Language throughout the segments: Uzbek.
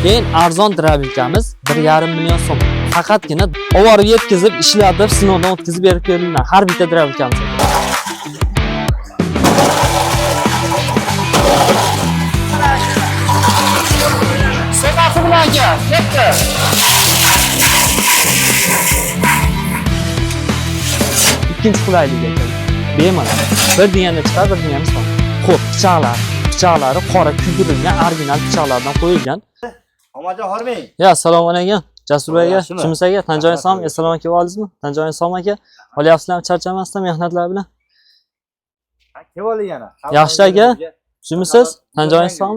Eng arzon drabelkamiz 1,5 million so'm. Faqatgina oborib yetkazib, ishlatib, sinovdan o'tkazib berib berilgan har bitta drabelkamiz. Sekasi bilan aka, ketdi. Ikkinchi qulaylik ekan. Bemalol. Bir deganda chiqar, bir deganda so'ng. Xo'p, pichoqlari qora kuydirilgan original pichoqlardan qo'yilgan. Omajon hormang. Ya, assalomu alaykum. Jasur aka, Shumis aka, Tanjoy Som, assalomu alaykum oldingizmi? Tanjoy Som aka. Olyapsizlarmi, charchamasdan mehnatlar bilan? Kim oldi yana? Yaxshi aka. Shumisiz? Tanjoy Som.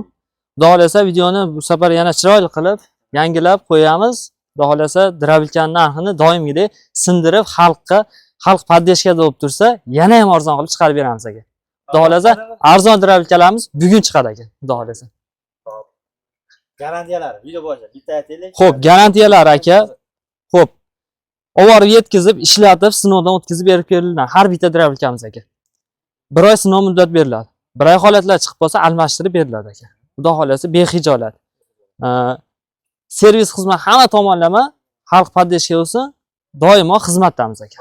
Xudo xolasa videoni bu safar yana chiroyli qilib, yangilab qo'yamiz. Xudo xolasa drabelkaning narxini doimgidek sindirib xalq poddeshkada bo'lib tursa, yana ham arzon qilib chiqarib beramiz aka. Xudo xolasa arzon drabelkalarimiz bugun chiqadi aka. Xudo xolasa. Garantiyalari video boshida bitta aytaylik. Xo'p, garantiyalar aka. Xo'p. Oborib yetkazib, ishlatib, sinovdan o'tkazib berib berilgan har bitta drabelkamiz aka. 1 oy sinov muddat beriladi. 1 oy holatlar chiqib qolsa, almashtirib beriladi aka. Xudo xolasa bexijolat. Servis xizmat hamma tomonlama xalq poddeshka bo'lsin, doimo xizmatdamiz aka.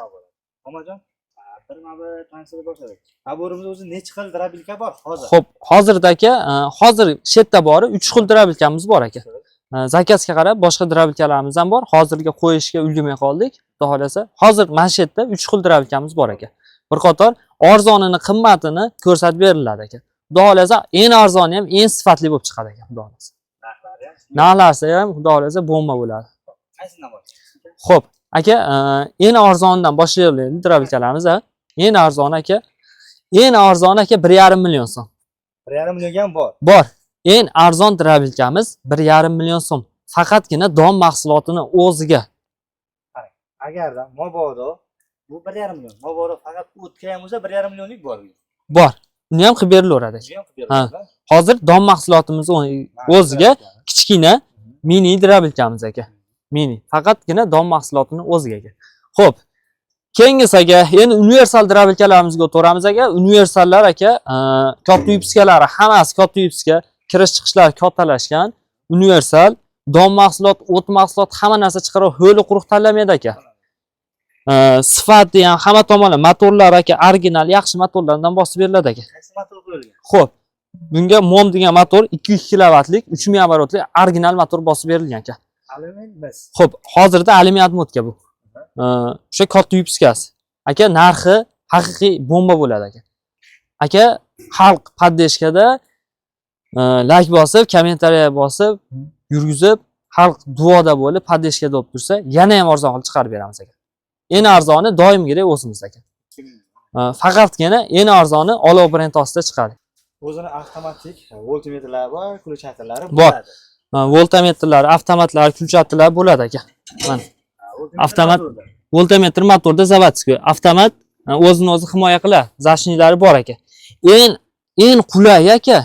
Omajon, bir tanishtirib boshladik. Aburimizda o'zi necha xil drabelka bor hozir? Xo'p, hozirda aka, hozir shetda bori 3 xil drabelkamiz bor aka. Zakazga qarab boshqa drabelkalarimiz ham bor. Hozirga qo'yishga ulgurmay qoldik. Xudo xolasa, hozir mana shu yerda 3 xil drabelkamiz bor aka. Bir qator arzonini, qimmatini ko'rsatib beriladi aka. Xudo xolasa, eng arzoni ham eng sifatli bo'lib chiqadi aka, xudo xolasa. Narxlari ham xudo xolasa bomba bo'ladi. Qaysidan bor? Xo'p, aka, eng arzonidan boshlaylik drabelkalarimiz. Eng arzoni aka, 1,5 million so'm. 1,5 millionga ham bor. Bor. Eng arzon drabelkamiz 1,5 million so'm. Faqatgina don mahsulotini o'ziga. Agarda mabodo bu 1,5 million, mabodo faqat o'tga ham bo'lsa 1,5 millionlik bor. Bor. Uni ham qilib berilaveradi. Ha. Hozir don mahsulotimiz o'ziga kichkina mini drabelkamiz aka. Mini. Faqatgina don mahsulotini o'ziga aka. Xo'p. Keyingisi aka, endi universal drabelkalarimizga o'tamiz aka. Universallar aka, katta yupskalari hammasi katta yupska, kirish chiqishlari kattalashgan. Universal, don mahsulot, o't mahsulot hamma narsa chiqarib, ho'li quruq tanlamaydi aka. Sifati ham hamma tomonlama motorlar aka, original yaxshi motorlardan bosib beriladi aka. Qaysi motor qo'yilgan? Xo'p, bunga MOM degan motor 200 kilovatlik 3000 оборотli original motor bosib berilgan aka. Alyumin biz. Xo'p, hozirda alyumin admotka bu. O'sha katta yupskasi. Aka, narxi haqiqiy bomba bo'ladi aka. Aka, xalq poddeshkada like bosib, kommentariya bosib, yurgizib, xalq duoda bo'lib poddeshkada bo'lib tursa, yana ham arzon qilib chiqarib beramiz aka. Eng arzoni doimgidek o'zimiz aka. Faqatgina eng arzoni olov brend ostida chiqadi. O'zini avtomatik voltmetrlari bor, kulchatlari bo'ladi. Voltmetrlar, avtomatlar, kulchatlar bo'ladi aka. Mana avtomat voltmetr motorda zavodskiy. Avtomat o'zini o'zi himoya qiladi. Zashnilari bor aka. Eng qulay aka,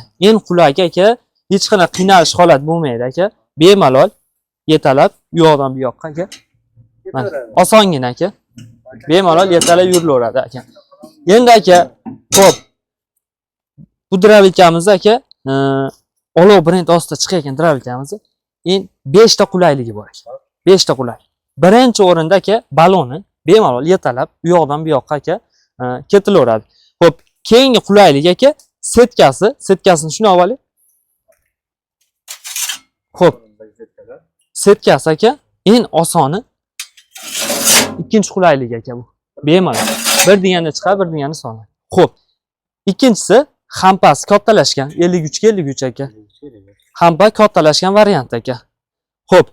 aka, hech qanaqa qiynalish holat bo'lmaydi aka. Bemalol yetalab u yoqdan bu yoqqa aka. Mana osongina aka. Bemalol yetalab yurilaveradi aka. Endi aka, xo'p. Bu drabelkamiz aka, olov brend ostida chiqayotgan drabelkamiz eng 5 ta qulayligi bor aka. 5 ta qulay. Birinchi o'rinda aka, baloni bemalol yetalab u yoqdan bu yoqqa aka ketilaveradi. Xo'p, keyingi qulaylik aka, setkasini shuni olaylik. Xo'p. Setkasi aka, eng osoni ikkinchi qulaylik aka bu. Bemalol. Bir deganda chiqar, bir deganda soladi. Xo'p. Ikkinchisi hampas kattalashgan 53 ga 53 aka. Hampa kattalashgan variant aka. Xo'p.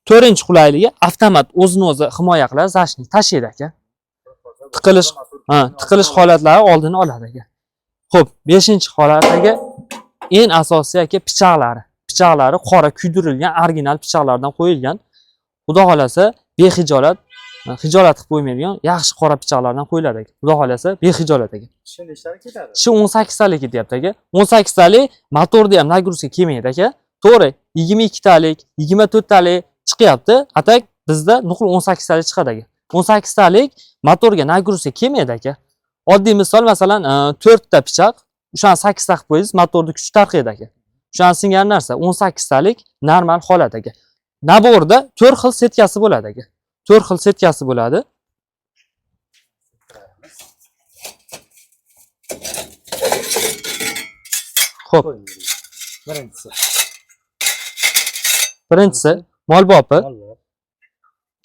To'rtinchi qulayligi avtomat o'zini o'zi himoya qiladi, zashni tashlaydi aka. Tiqilish holatlari oldini oladi aka. Xo'p, 5-holatdagi eng asosiy aka pichoqlari qora kuydirilgan original pichoqlardan qo'yilgan. Xudo xolasa bexijolat, xijolat qilib qo'ymaydigan yaxshi qora pichoqlardan qo'yiladi aka. Xudo xolasa bexijolat aka. Shunday ishlari ketadi. Shu 18 talik ketyapti aka. 18 talik motorda ham nagruska kelmaydi aka. To'g'ri, 22 talik, 24 talik chiqyapti. Atak bizda nuqul 18 talik chiqadi aka. 18 talik motorga nagruska kelmaydi aka. Oddiy misol, masalan, 4 ta pichoq, o'shani 8 ta qilib qo'ysangiz, motorning kuchi tarqaydi aka. O'shani singari narsa 18 talik normal holat aka. Naborda 4 xil setkasi bo'ladi aka. 4 xil setkasi bo'ladi. Xo'p, birinchisi mol bopi,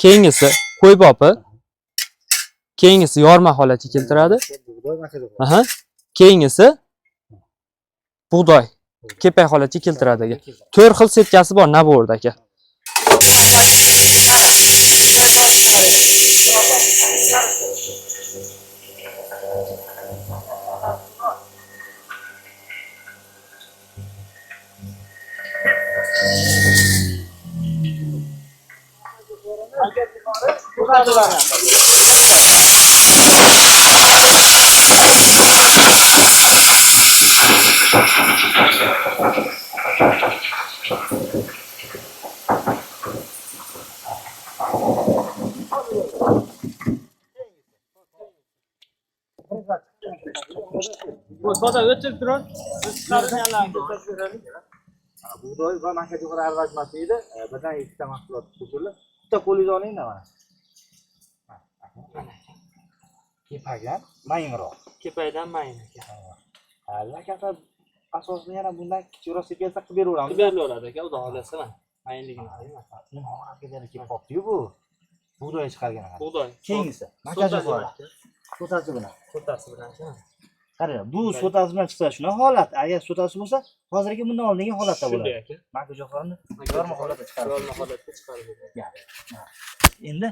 keyingisi qo'y bopi, keyingisi yorma holatga keltiradi. Aha. Keyingisi bug'doy, kepak holatga keltiradi aka. 4 xil setkasi bor naborda aka. Toza o'chib turib, siz chiqarganlarni bug'doy va makajo'xori aralashmasi edi. Birdan ikkita mahsulot qo'shildi. Bitta qo'lingizni oling-da mana. Kepakdan mayinroq. kepakdan mayin aka. Lakasa asosini yana bundan kichikroq setkazsa qilib beraveramiz. Qilib berilaveradi aka, xudo xohlasa mana. Mayinligini qarang. Nimaga kelib qoldi bu? Bug'doy chiqargan ekan. Bug'doy. Keyingisi makajo'xori. Sotasi bilan. Sotasi bilan. Qarang, bu sotasi bilan chiqsa shunaqa holat. Agar sotasi bo'lsa, hozirgi bundan oldingi holatda bo'ladi. Shunday aka. Makajo'xorini yorma holatda chiqarib. Yorma holatga chiqarib beradi. Endi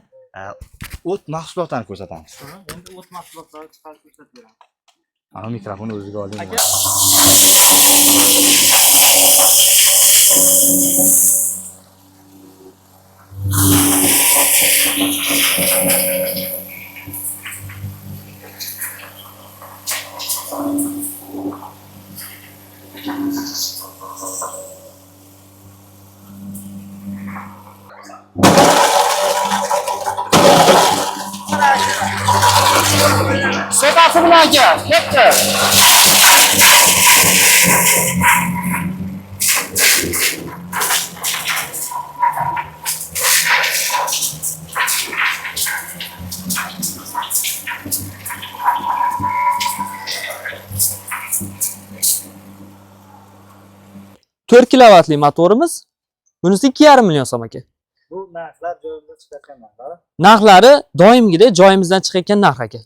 o't mahsulotlarini ko'rsatamiz. Endi o't mahsulotlarini chiqarib ko'rsatib beramiz. Mana mikrofonni o'ziga oling. Aka. Sotasi bilan aka, ketdi. To'rt kilovatli motorimiz. Bunisi 2,5 million so'm aka. Bu narxlar joyimizda chiqayotgan narxlar. Narxlari doimgidek joyimizdan chiqayotgan narx aka.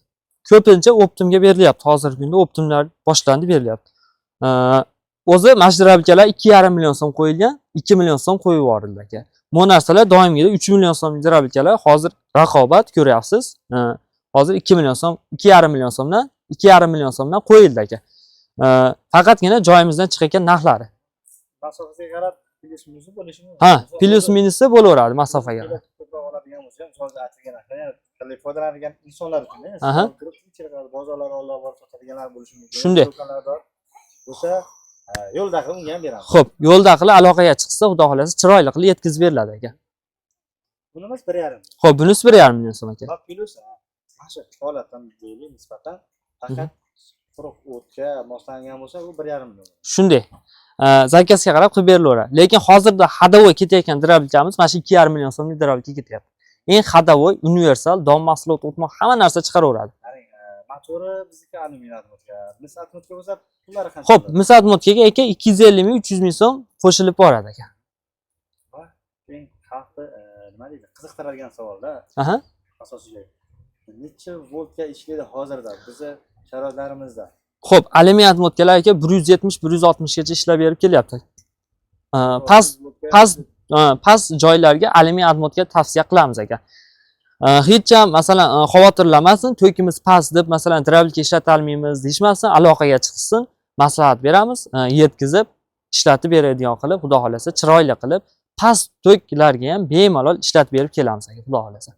Ko'pincha Optimga berilyapti. Hozirgi kunda Optimlar boshlandi berilyapti. O'zi majdirabikalar 2,5 million so'm qo'yilgan, 2 million so'm qo'yib yuborildi aka. Bu narsalar doimgidek 3 million so'm majdirabikalar hozir raqobat ko'ryapsiz. Hozir 2 million so'm, 2,5 million so'mdan 2,5 million so'mdan qo'yildi aka. Faqatgina joyimizdan chiqayotgan narxlari. Masofaga qarab plyus minusi bo'lishi mumkin. Ha, plyus minusi bo'laveradi masofaga. Ko'proq oladigan bo'lsa ham hozir aytilgan narxlar qilib foydalanadigan insonlar uchun, Aha. bozorlar olib borib sotadiganlar bo'lishi mumkin. Shunday. Do'konlar bo'lsa, yo'lda qilib unga ham beramiz. Xo'p, yo'lda qilib aloqaga chiqsa, xudo xolasa chiroyli qilib yetkazib beriladi aka. Bunimiz 1,5. Xo'p, bunisi 1,5 million so'm aka. Va plyus mana shu holatdan deylik nisbatan faqat quruq o'tga moslangan bo'lsa, u 1,5 million. Shunday. Zakazga qarab qilib berilaveradi. Lekin hozirda hadavoy ketayotgan drablikamiz mana shu 2,5 million so'mlik drablikka ketyapti. Eng hadavoy, universal, dom mahsulot, o'tmoq hamma narsa chiqaraveradi. Motori bizniki alyumin atmotka. Mis atmotka bo'lsa, pullari qancha? Xo'p, mis atmotkaga aka 250 ming, 300 ming so'm qo'shilib boradi aka. Va eng xalqni nima deydi, qiziqtiradigan savolda. Aha. Asosiy. Necha voltga ishlaydi hozirda bizni sharoitlarimizda? Xo'p, alyumin atmotkalar aka 170-160 gacha ishlab berib kelyapti. Past joylarga alyumin atmotka tavsiya qilamiz aka. Hech ham masalan xavotirlanmasin, to'kimiz past deb masalan drablikka ishlata olmaymiz deyishmasin, aloqaga chiqsin, maslahat beramiz, yetkazib ishlatib beradigan qilib, xudo xolasa chiroyli qilib, past to'klarga ham bemalol ishlatib berib kelamiz aka, xudo xolasa.